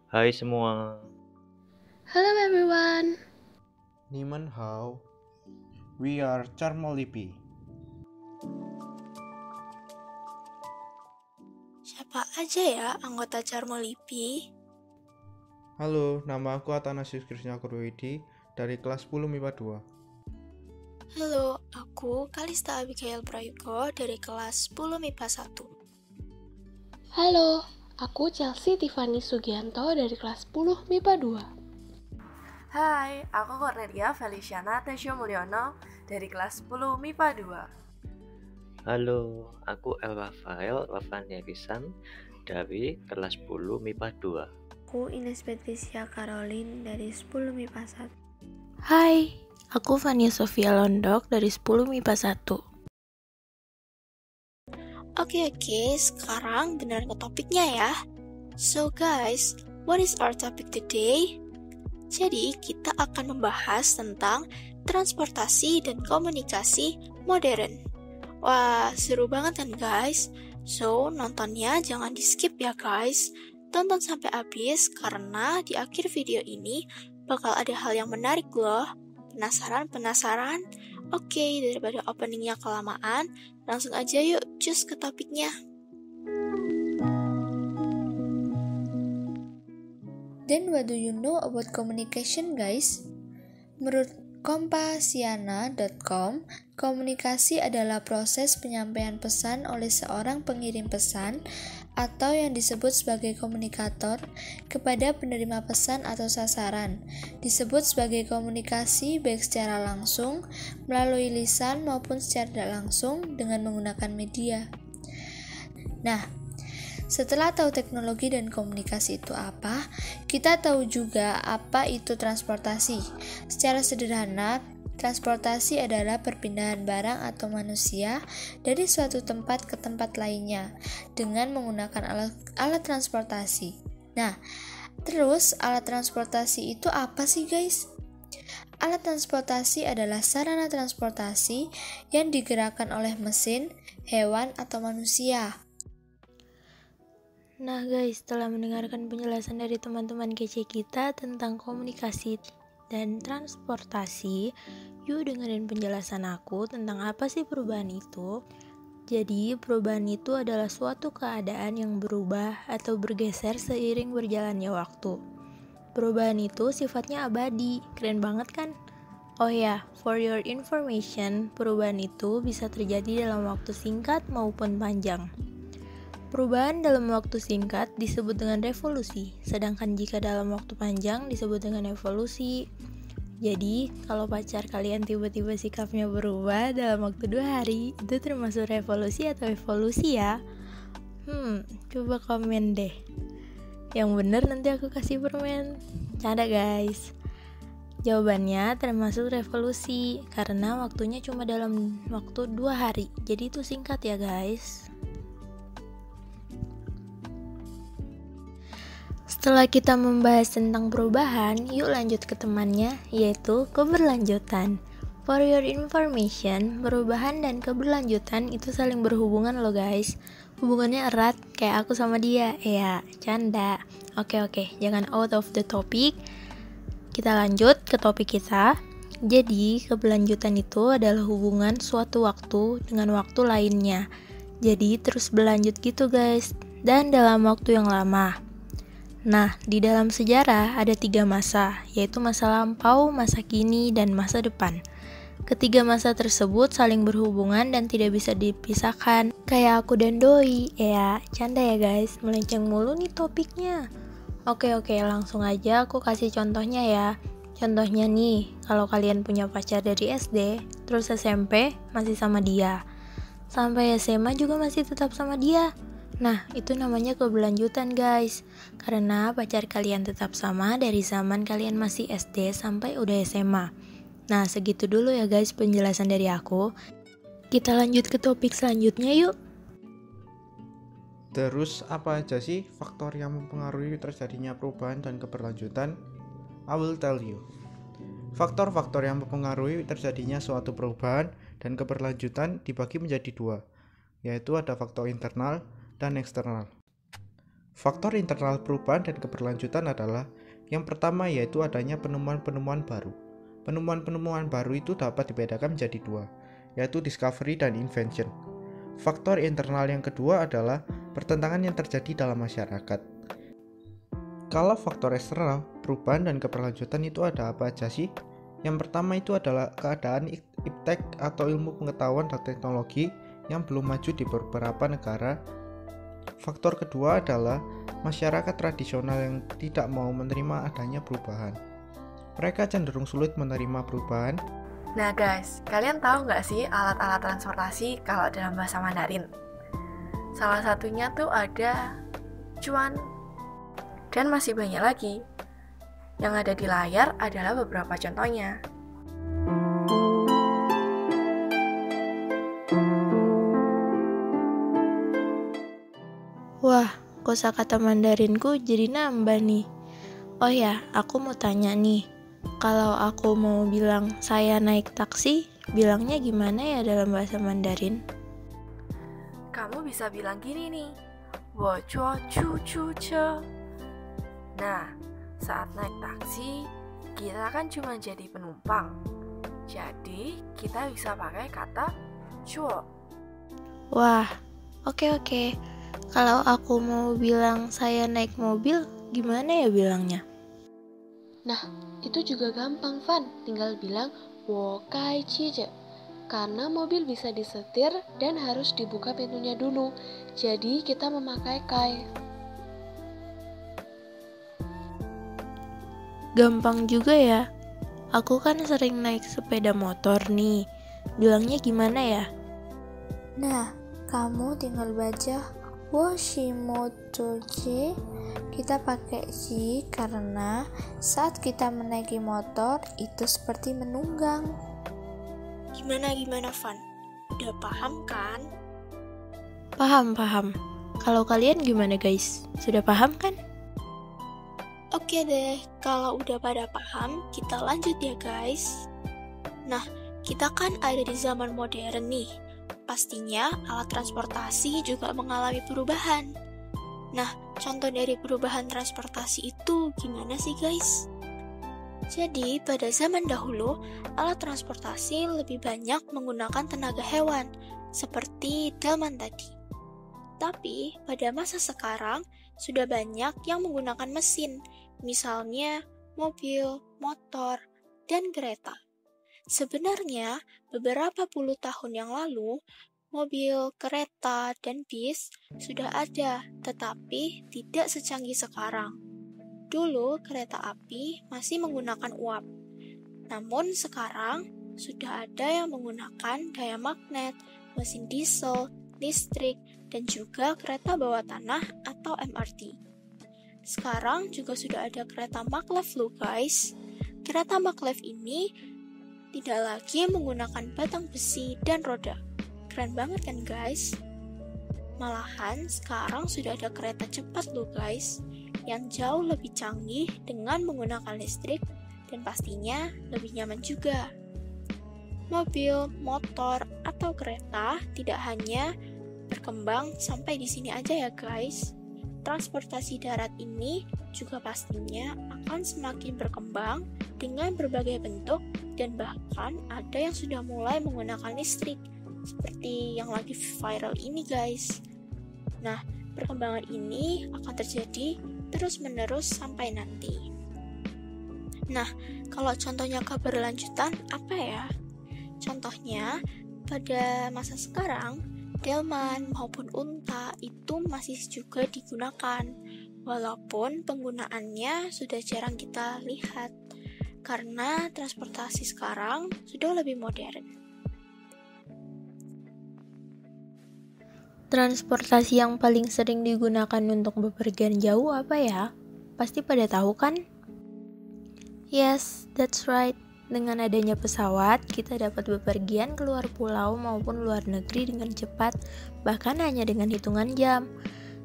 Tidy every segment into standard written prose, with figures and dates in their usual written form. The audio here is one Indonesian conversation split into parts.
Hai semua. Hello everyone. Ni hao. We are Charmolipi. Siapa aja ya anggota Charmolipi? Halo, nama aku Athanasius Krisna Kurwidi dari kelas 10 MIPA 2. Halo, aku Kalista Abigail Prayuko dari kelas 10 MIPA 1. Halo, aku Chelsea Tiffany Sugianto dari kelas 10 MIPA 2. Hai, aku Cornelia Feliciana Tesio Mulyono dari kelas 10 MIPA 2. Halo, aku El Rafael Wafania Risan dari kelas 10 MIPA 2. Aku Ines Patricia Caroline dari 10 MIPA 1. Hai, aku Fania Sofia Londok dari 10 MIPA 1. Oke, sekarang benar ke topiknya ya. So guys, what is our topic today? Jadi, kita akan membahas tentang transportasi dan komunikasi modern. Wah, seru banget kan guys? So, nontonnya jangan di-skip ya guys. Tonton sampai habis karena di akhir video ini bakal ada hal yang menarik loh. Penasaran? Oke, daripada openingnya kelamaan, langsung aja yuk cus ke topiknya. Then what do you know about communication guys? Menurut Kompasiana.com, komunikasi adalah proses penyampaian pesan oleh seorang pengirim pesan atau yang disebut sebagai komunikator kepada penerima pesan atau sasaran. Disebut sebagai komunikasi baik secara langsung, melalui lisan maupun secara tidak langsung dengan menggunakan media. Nah, setelah tahu teknologi dan komunikasi itu apa, kita tahu juga apa itu transportasi. Secara sederhana, transportasi adalah perpindahan barang atau manusia dari suatu tempat ke tempat lainnya dengan menggunakan alat transportasi. Nah, terus alat transportasi itu apa sih guys? Alat transportasi adalah sarana transportasi yang digerakkan oleh mesin, hewan, atau manusia. Nah guys, setelah mendengarkan penjelasan dari teman-teman kece kita tentang komunikasi dan transportasi, yuk dengerin penjelasan aku tentang apa sih perubahan itu. Jadi, perubahan itu adalah suatu keadaan yang berubah atau bergeser seiring berjalannya waktu. Perubahan itu sifatnya abadi, keren banget kan? Oh ya, for your information, perubahan itu bisa terjadi dalam waktu singkat maupun panjang. Perubahan dalam waktu singkat disebut dengan revolusi, sedangkan jika dalam waktu panjang disebut dengan evolusi. Jadi, kalau pacar kalian tiba-tiba sikapnya berubah dalam waktu 2 hari, itu termasuk revolusi atau evolusi ya? Coba komen deh. Yang bener nanti aku kasih permen. Canda guys. Jawabannya termasuk revolusi, karena waktunya cuma dalam waktu 2 hari. Jadi itu singkat ya guys. Setelah kita membahas tentang perubahan, yuk lanjut ke temannya, yaitu keberlanjutan. For your information, perubahan dan keberlanjutan itu saling berhubungan loh guys. Hubungannya erat, kayak aku sama dia. Ya, canda. Oke, jangan out of the topic. Kita lanjut ke topik kita. Jadi, keberlanjutan itu adalah hubungan suatu waktu dengan waktu lainnya. Jadi, terus berlanjut gitu guys, dan dalam waktu yang lama. Nah, di dalam sejarah ada 3 masa, yaitu masa lampau, masa kini, dan masa depan. Ketiga masa tersebut saling berhubungan dan tidak bisa dipisahkan. Kayak aku dan Doi. Ya, canda ya guys, melenceng mulu nih topiknya. Oke, langsung aja aku kasih contohnya ya. Contohnya nih, kalau kalian punya pacar dari SD, terus SMP masih sama dia. Sampai SMA juga masih tetap sama dia. Nah, itu namanya keberlanjutan guys. Karena pacar kalian tetap sama dari zaman kalian masih SD sampai udah SMA. Nah, segitu dulu ya guys penjelasan dari aku. Kita lanjut ke topik selanjutnya yuk. Terus apa aja sih faktor yang mempengaruhi terjadinya perubahan dan keberlanjutan? I will tell you. Faktor-faktor yang mempengaruhi terjadinya suatu perubahan dan keberlanjutan dibagi menjadi 2, yaitu ada faktor internal dan eksternal. Faktor internal perubahan dan keberlanjutan adalah yang pertama yaitu adanya penemuan-penemuan baru. Penemuan-penemuan baru itu dapat dibedakan menjadi dua, yaitu discovery dan invention. Faktor internal yang kedua adalah pertentangan yang terjadi dalam masyarakat. Kalau faktor eksternal, perubahan dan keberlanjutan itu ada apa aja sih? Yang pertama itu adalah keadaan iptek atau ilmu pengetahuan dan teknologi yang belum maju di beberapa negara. Faktor kedua adalah masyarakat tradisional yang tidak mau menerima adanya perubahan. Mereka cenderung sulit menerima perubahan. Nah guys, kalian tahu nggak sih alat-alat transportasi kalau dalam bahasa Mandarin? Salah satunya tuh ada cuan. Dan masih banyak lagi. Yang ada di layar adalah beberapa contohnya. Wah, kosakata Mandarinku jadi nambah nih. Oh ya, aku mau tanya nih. Kalau aku mau bilang saya naik taksi, bilangnya gimana ya dalam bahasa Mandarin? Kamu bisa bilang gini nih, 我坐出租车. Nah, saat naik taksi, kita kan cuma jadi penumpang. Jadi, kita bisa pakai kata 坐. Wah, oke. Kalau aku mau bilang saya naik mobil, gimana ya bilangnya? Nah, itu juga gampang, Van. Tinggal bilang 我开汽车. Karena mobil bisa disetir dan harus dibuka pintunya dulu. Jadi, kita memakai kai. Gampang juga ya. Aku kan sering naik sepeda motor nih. Bilangnya gimana ya? Nah, kamu tinggal baca Woshimotoje. Kita pakai ji karena saat kita menaiki motor itu seperti menunggang. Gimana Van? Udah paham kan? Paham. Kalau kalian gimana guys? Sudah paham kan? Oke deh, kalau udah pada paham, kita lanjut ya guys. Nah, kita kan ada di zaman modern nih. Pastinya alat transportasi juga mengalami perubahan. Nah, contoh dari perubahan transportasi itu gimana sih guys? Jadi, pada zaman dahulu, alat transportasi lebih banyak menggunakan tenaga hewan, seperti delman tadi. Tapi, pada masa sekarang, sudah banyak yang menggunakan mesin, misalnya mobil, motor, dan kereta. Sebenarnya, beberapa puluh tahun yang lalu, mobil, kereta, dan bis sudah ada, tetapi tidak secanggih sekarang. Dulu, kereta api masih menggunakan uap. Namun sekarang, sudah ada yang menggunakan daya magnet, mesin diesel, listrik, dan juga kereta bawah tanah atau MRT. Sekarang juga sudah ada kereta maglev loh guys. Kereta maglev ini tidak lagi menggunakan batang besi dan roda. Keren banget kan guys? Malahan sekarang sudah ada kereta cepat loh guys, yang jauh lebih canggih dengan menggunakan listrik dan pastinya lebih nyaman juga. Mobil, motor, atau kereta tidak hanya berkembang sampai di sini aja ya guys. Transportasi darat ini juga pastinya akan semakin berkembang dengan berbagai bentuk dan bahkan ada yang sudah mulai menggunakan listrik seperti yang lagi viral ini guys. Nah, perkembangan ini akan terjadi terus-menerus sampai nanti. Nah, kalau contohnya keberlanjutan apa ya? Contohnya, pada masa sekarang, delman maupun unta itu masih juga digunakan, walaupun penggunaannya sudah jarang kita lihat, karena transportasi sekarang sudah lebih modern. Transportasi yang paling sering digunakan untuk bepergian jauh apa ya? Pasti pada tahu kan? Yes, that's right. Dengan adanya pesawat, kita dapat bepergian ke luar pulau maupun luar negeri dengan cepat, bahkan hanya dengan hitungan jam.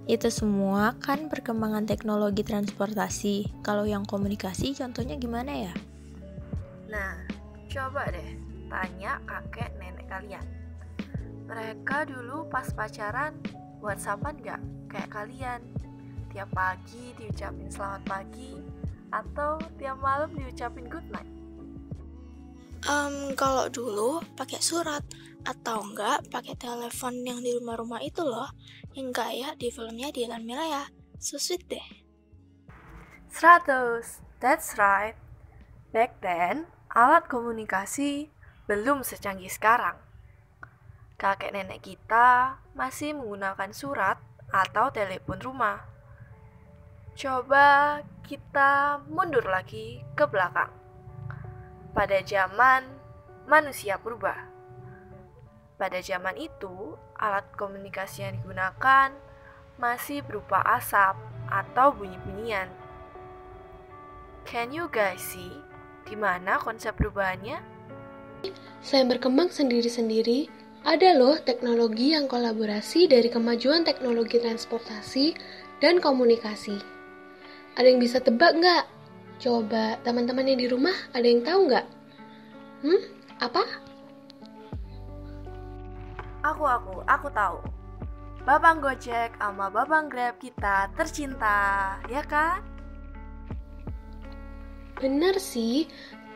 Itu semua kan perkembangan teknologi transportasi. Kalau yang komunikasi contohnya gimana ya? Nah, coba deh tanya kakek nenek kalian. Mereka dulu pas pacaran WhatsAppan nggak kayak kalian? tiap pagi diucapin selamat pagi atau tiap malam diucapin good night? Kalau dulu pakai surat atau enggak pakai telepon yang di rumah-rumah itu loh, yang kayak di filmnya Dilan Milea. So sweet deh. 100, that's right. Back then, alat komunikasi belum secanggih sekarang. Kakek nenek kita masih menggunakan surat atau telepon rumah. Coba kita mundur lagi ke belakang. Pada zaman manusia purba. Pada zaman itu, alat komunikasi yang digunakan masih berupa asap atau bunyi-bunyian. Can you guys see di mana konsep perubahannya? Selain berkembang sendiri-sendiri, ada loh teknologi yang kolaborasi dari kemajuan teknologi transportasi dan komunikasi. Ada yang bisa tebak nggak? Coba teman-teman yang di rumah ada yang tahu nggak? Apa? Aku tahu. Babang Gojek sama Babang Grab kita tercinta, ya kan? Bener sih,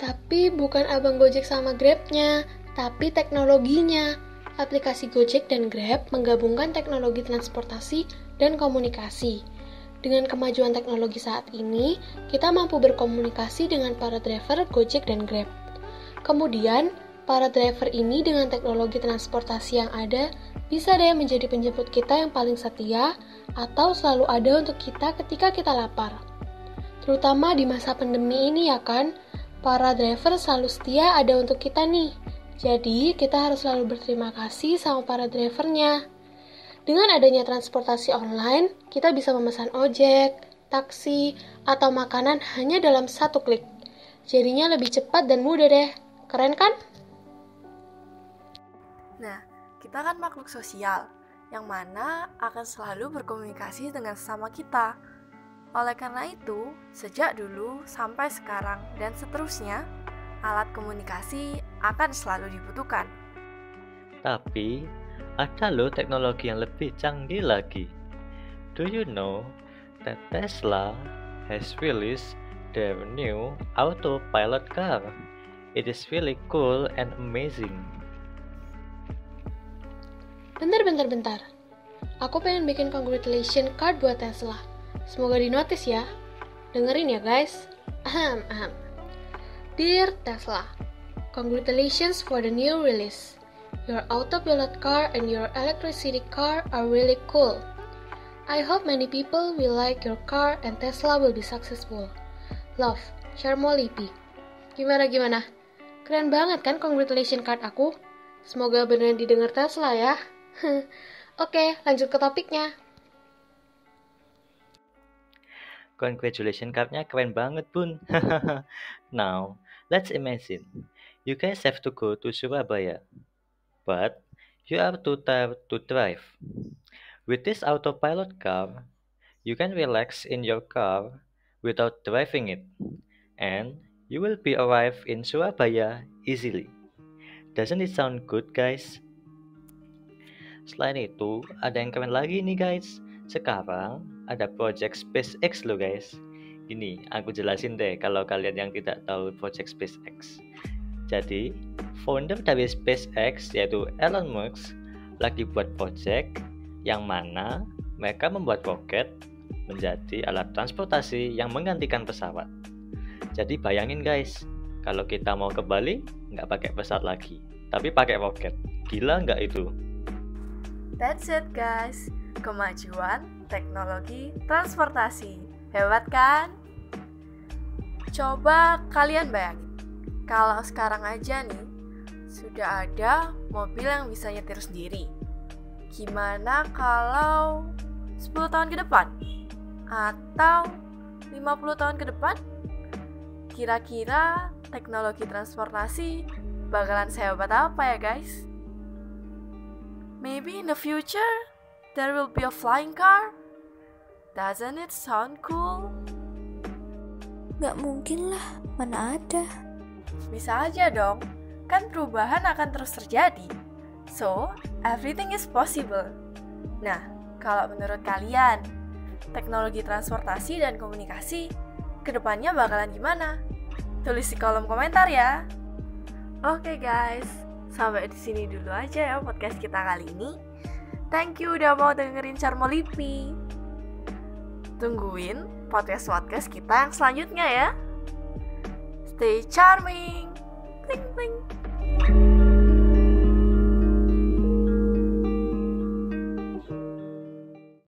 tapi bukan abang Gojek sama Grab-nya, tapi teknologinya. Aplikasi Gojek dan Grab menggabungkan teknologi transportasi dan komunikasi. Dengan kemajuan teknologi saat ini, kita mampu berkomunikasi dengan para driver Gojek dan Grab. Kemudian, para driver ini dengan teknologi transportasi yang ada, bisa deh menjadi penjemput kita yang paling setia atau selalu ada untuk kita ketika kita lapar. Terutama di masa pandemi ini ya kan, para driver selalu setia ada untuk kita nih. Jadi, kita harus selalu berterima kasih sama para drivernya. Dengan adanya transportasi online, kita bisa memesan ojek, taksi, atau makanan hanya dalam satu klik. Jadinya lebih cepat dan mudah deh. Keren kan? Nah, kita kan makhluk sosial, yang mana akan selalu berkomunikasi dengan sesama kita. Oleh karena itu, sejak dulu sampai sekarang dan seterusnya, alat komunikasi akan selalu dibutuhkan. Tapi, ada loh teknologi yang lebih canggih lagi. Do you know that Tesla has released their new autopilot car? It is really cool and amazing. Bentar. Aku pengen bikin congratulation card buat Tesla. Semoga di-notice ya. Dengerin ya guys. Dear Tesla, congratulations for the new release. Your autopilot car and your electricity car are really cool. I hope many people will like your car and Tesla will be successful. Love, Sharmo Lipi. Gimana? Keren banget kan congratulation card aku? Semoga beneran didengar Tesla ya. Oke, lanjut ke topiknya. Congratulations cardnya keren banget bun. Now, let's imagine you guys have to go to Surabaya, but you are too tired to drive. With this autopilot car, you can relax in your car without driving it, and you will be arrive in Surabaya easily. Doesn't it sound good, guys? Selain itu, ada yang keren lagi nih guys. Sekarang ada project SpaceX loh guys. Gini, aku jelasin deh kalau kalian yang tidak tahu project SpaceX. Jadi, founder dari SpaceX yaitu Elon Musk lagi buat project yang mana mereka membuat roket menjadi alat transportasi yang menggantikan pesawat. Jadi bayangin guys, kalau kita mau ke Bali nggak pakai pesawat lagi, tapi pakai roket. Gila nggak itu? That's it guys, kemajuan teknologi transportasi. Hebat kan? Coba kalian bayangin, kalau sekarang aja nih, sudah ada mobil yang bisa nyetir sendiri. Gimana kalau 10 tahun ke depan? Atau 50 tahun ke depan? Kira-kira teknologi transportasi bakalan sehebat apa ya guys? Maybe in the future, there will be a flying car? Doesn't it sound cool? Nggak mungkin lah, mana ada. Bisa aja dong, kan perubahan akan terus terjadi. So, everything is possible. Nah, kalau menurut kalian, teknologi transportasi dan komunikasi kedepannya bakalan gimana? Tulis di kolom komentar ya. Oke guys, sampai di sini dulu aja ya podcast kita kali ini. Thank you udah mau dengerin Charmolipi. Tungguin podcast kita yang selanjutnya ya. Stay charming. Bling bling.